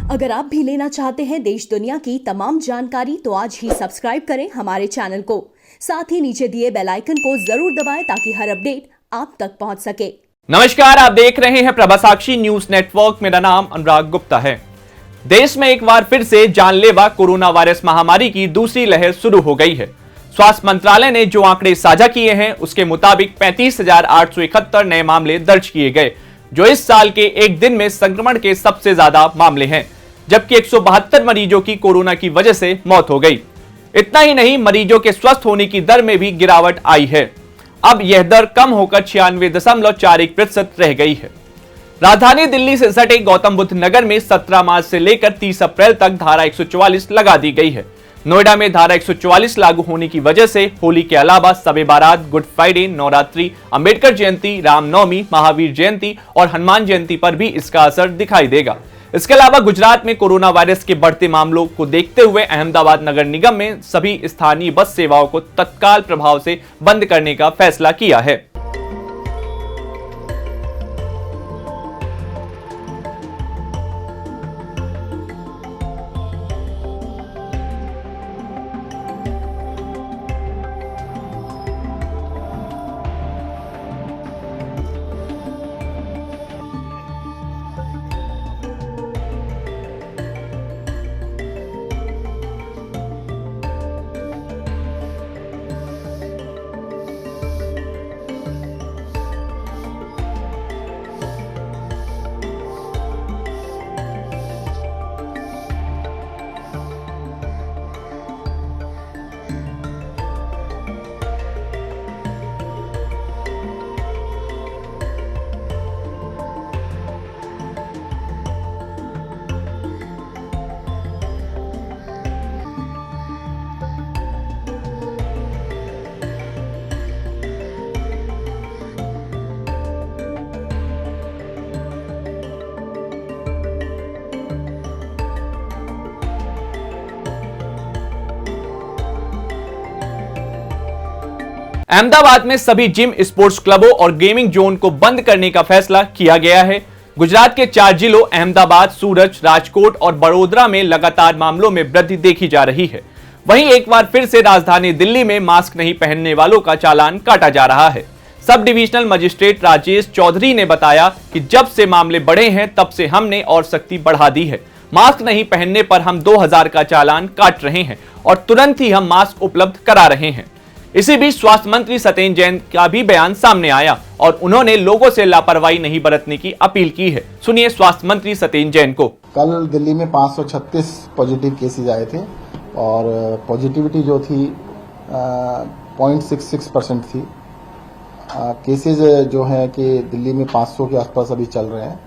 अगर आप भी लेना चाहते हैं देश दुनिया की तमाम जानकारी तो आज ही सब्सक्राइब करें हमारे चैनल को। साथ ही नीचे दिए बेल आइकन को जरूर दबाएं ताकि हर अपडेट आप तक पहुंच सके। नमस्कार, आप देख रहे हैं प्रभा साक्षी न्यूज नेटवर्क। मेरा नाम अनुराग गुप्ता है। देश में एक बार फिर से जानलेवा कोरोना वायरस महामारी की दूसरी लहर शुरू हो गई है। स्वास्थ्य मंत्रालय ने जो आंकड़े साझा किए हैं उसके मुताबिक 35,871 नए मामले दर्ज किए गए, जो इस साल के एक दिन में संक्रमण के सबसे ज्यादा मामले हैं, जबकि 172 मरीजों की कोरोना की वजह से मौत हो गई। इतना ही नहीं, मरीजों के स्वस्थ होने की दर में भी गिरावट आई है। अब यह दर कम होकर 96.41% रह गई है। राजधानी दिल्ली से सटे गौतम बुद्ध नगर में 17 मार्च से लेकर 30 अप्रैल तक धारा 144 लगा दी गई है। नोएडा में धारा 144 लागू होने की वजह से होली के अलावा सबे बारात, गुड फ्राइडे, नवरात्रि, अंबेडकर जयंती, रामनवमी, महावीर जयंती और हनुमान जयंती पर भी इसका असर दिखाई देगा। इसके अलावा गुजरात में कोरोना वायरस के बढ़ते मामलों को देखते हुए अहमदाबाद नगर निगम में सभी स्थानीय बस सेवाओं को तत्काल प्रभाव से बंद करने का फैसला किया है। अहमदाबाद में सभी जिम, स्पोर्ट्स क्लबों और गेमिंग जोन को बंद करने का फैसला किया गया है। गुजरात के 4 जिलों अहमदाबाद, सूरत, राजकोट और बड़ोदरा में लगातार मामलों में वृद्धि देखी जा रही है। वहीं एक बार फिर से राजधानी दिल्ली में मास्क नहीं पहनने वालों का चालान काटा जा रहा है। Sub divisional magistrate Rajesh Chaudhary ने बताया कि जब से मामले बढ़े हैं तब से हमने और सख्ती बढ़ा दी है। मास्क नहीं पहनने पर हम 2000 का चालान काट रहे हैं और तुरंत ही हम मास्क उपलब्ध करा रहे हैं। इसी बीच स्वास्थ्य मंत्री सत्येंद्र जैन का भी बयान सामने आया और उन्होंने लोगों से लापरवाही नहीं बरतने की अपील की है। सुनिए स्वास्थ्य मंत्री सत्येंद्र जैन को। कल दिल्ली में 536 पॉजिटिव केसेज आए थे और पॉजिटिविटी जो थी 0.66% थी। केसेज जो है कि दिल्ली में 500 के आसपास अभी चल रहे हैं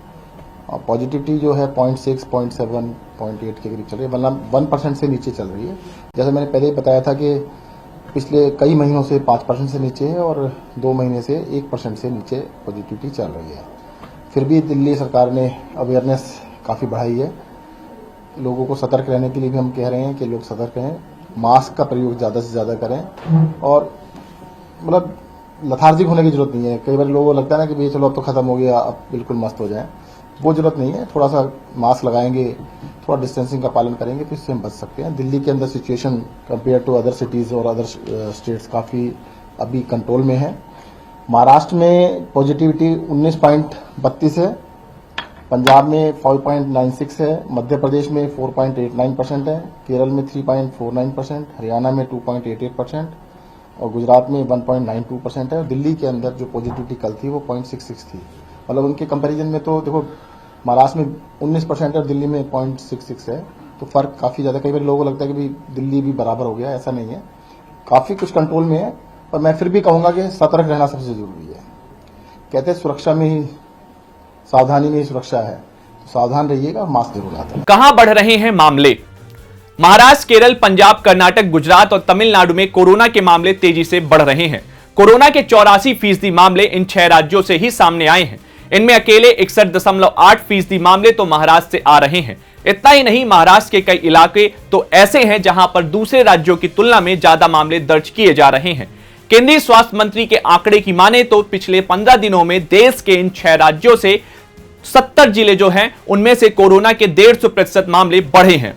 और पॉजिटिविटी जो है 0.6, 0.7, 0.8 के करीब चल रही है, मतलब 1% से नीचे चल रही है। जैसे मैंने पहले ही बताया था कि पिछले कई महीनों से 5% से नीचे है और 2 महीने से 1% से नीचे पॉजिटिविटी चल रही है। फिर भी दिल्ली सरकार ने अवेयरनेस काफ़ी बढ़ाई है। लोगों को सतर्क रहने के लिए भी हम कह रहे हैं कि लोग सतर्क रहें, मास्क का प्रयोग ज़्यादा से ज़्यादा करें और मतलब लथार्जिक होने की जरूरत नहीं है। कई बार लोगों को लगता है ना कि भाई चलो अब तो खत्म हो गया, अब बिल्कुल मस्त हो जाए, वो जरूरत नहीं है। थोड़ा सा मास्क लगाएंगे, थोड़ा डिस्टेंसिंग का पालन करेंगे तो इससे हम बच सकते हैं। दिल्ली के अंदर situation compare to other cities और अदर स्टेट्स काफ़ी अभी कंट्रोल में है। महाराष्ट्र में पॉजिटिविटी 19.32 है, पंजाब में 5.96 है, मध्य प्रदेश में 4.89% है, केरल में 3.49%, हरियाणा में 2.88% और गुजरात में 1.92% है। दिल्ली के अंदर जो पॉजिटिविटी कल थी वो 0.66 थी। मतलब उनके कंपैरिजन में तो देखो महाराष्ट्र में 19% और दिल्ली में 0.66 है, तो फर्क काफ़ी ज़्यादा। कई बार लोगों को लगता है कि भाई दिल्ली भी बराबर हो गया, ऐसा नहीं है, काफ़ी कुछ कंट्रोल में है। पर मैं फिर भी कहूँगा कि सतर्क रहना सबसे जरूरी है। कहते हैं सुरक्षा में ही, सावधानी में ही सुरक्षा है, तो सावधान रहिएगा, मास्क जरूर लगाएं। कहां बढ़ रहे हैं मामले? महाराष्ट्र, केरल, पंजाब, कर्नाटक, गुजरात और तमिलनाडु में कोरोना के मामले तेजी से बढ़ रहे हैं। कोरोना के 84% मामले इन 6 राज्यों से ही सामने आए हैं। इनमें अकेले 61.8% मामले तो महाराष्ट्र से आ रहे हैं। इतना ही नहीं, महाराष्ट्र के कई इलाके तो ऐसे हैं जहां पर दूसरे राज्यों की तुलना में ज्यादा मामले दर्ज किए जा रहे हैं। केंद्रीय स्वास्थ्य मंत्री के आंकड़े की माने तो पिछले 15 दिनों में देश के इन 6 राज्यों से 70 जिले जो हैं उनमें से कोरोना के 150% मामले बढ़े हैं।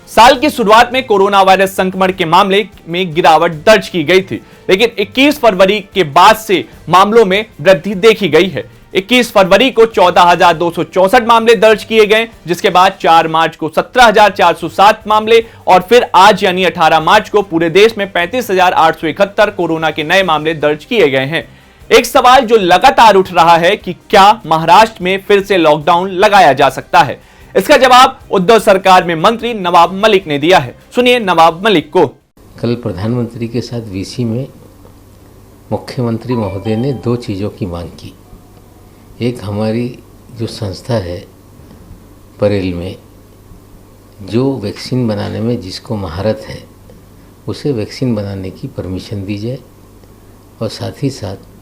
साल की शुरुआत में कोरोना वायरस संक्रमण के मामले में गिरावट दर्ज की गई थी, लेकिन 21 फरवरी के बाद से मामलों में वृद्धि देखी गई है। 21 फरवरी को 14,264 मामले दर्ज किए गए, जिसके बाद 4 मार्च को 17,407 मामले और फिर आज यानी 18 मार्च को पूरे देश में 35,871 कोरोना के नए मामले दर्ज किए गए हैं। एक सवाल जो लगातार उठ रहा है कि क्या महाराष्ट्र में फिर से लॉकडाउन लगाया जा सकता है? इसका जवाब उद्धव सरकार में मंत्री नवाब मलिक ने दिया है। सुनिए नवाब मलिक को। कल प्रधानमंत्री के साथ वीसी में मुख्यमंत्री महोदय ने 2 चीज़ों की मांग की। एक, हमारी जो संस्था है परेल में, जो वैक्सीन बनाने में जिसको महारत है उसे वैक्सीन बनाने की परमिशन दी जाए, और साथ ही साथ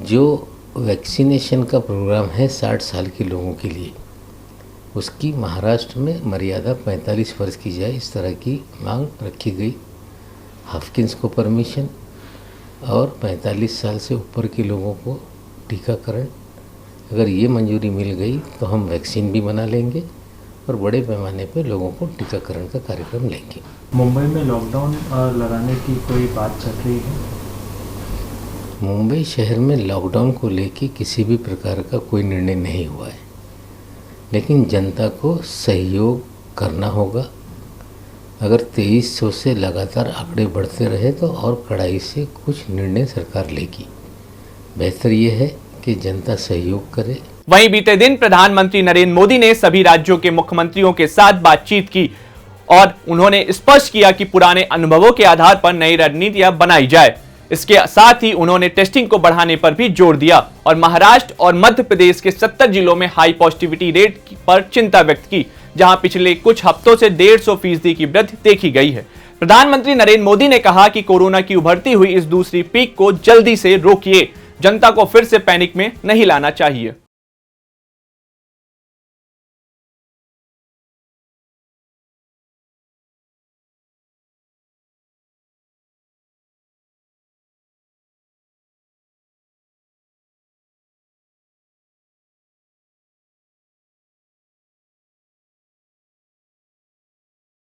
जो वैक्सीनेशन का प्रोग्राम है 60 साल के लोगों के लिए, उसकी महाराष्ट्र में मर्यादा 45 वर्ष की जाए, इस तरह की मांग रखी गई। हाफकिंस को परमिशन और 45 साल से ऊपर के लोगों को टीकाकरण, अगर ये मंजूरी मिल गई तो हम वैक्सीन भी बना लेंगे और बड़े पैमाने पर लोगों को टीकाकरण का कार्यक्रम लेंगे। मुंबई में लॉकडाउन लगाने की कोई बात चल रही है? मुंबई शहर में लॉकडाउन को लेके किसी भी प्रकार का कोई निर्णय नहीं हुआ है, लेकिन जनता को सहयोग करना होगा। अगर 2300 से लगातार आंकड़े बढ़ते रहे तो और कड़ाई से कुछ निर्णय सरकार लेगी। बेहतर ये है कि जनता सहयोग करे। वहीं बीते दिन प्रधानमंत्री नरेंद्र मोदी ने सभी राज्यों के मुख्यमंत्रियों के साथ बातचीत की और उन्होंने स्पष्ट किया कि पुराने अनुभवों के आधार पर नई रणनीतियां बनाई जाए। इसके साथ ही उन्होंने टेस्टिंग को बढ़ाने पर भी जोर दिया और महाराष्ट्र और मध्य प्रदेश के 70 जिलों में हाई पॉजिटिविटी रेट पर चिंता व्यक्त की, जहां पिछले कुछ हफ्तों से 150% की वृद्धि देखी गई है। प्रधानमंत्री नरेंद्र मोदी ने कहा कि कोरोना की उभरती हुई इस दूसरी पीक को जल्दी से रोकिए, जनता को फिर से पैनिक में नहीं लाना चाहिए।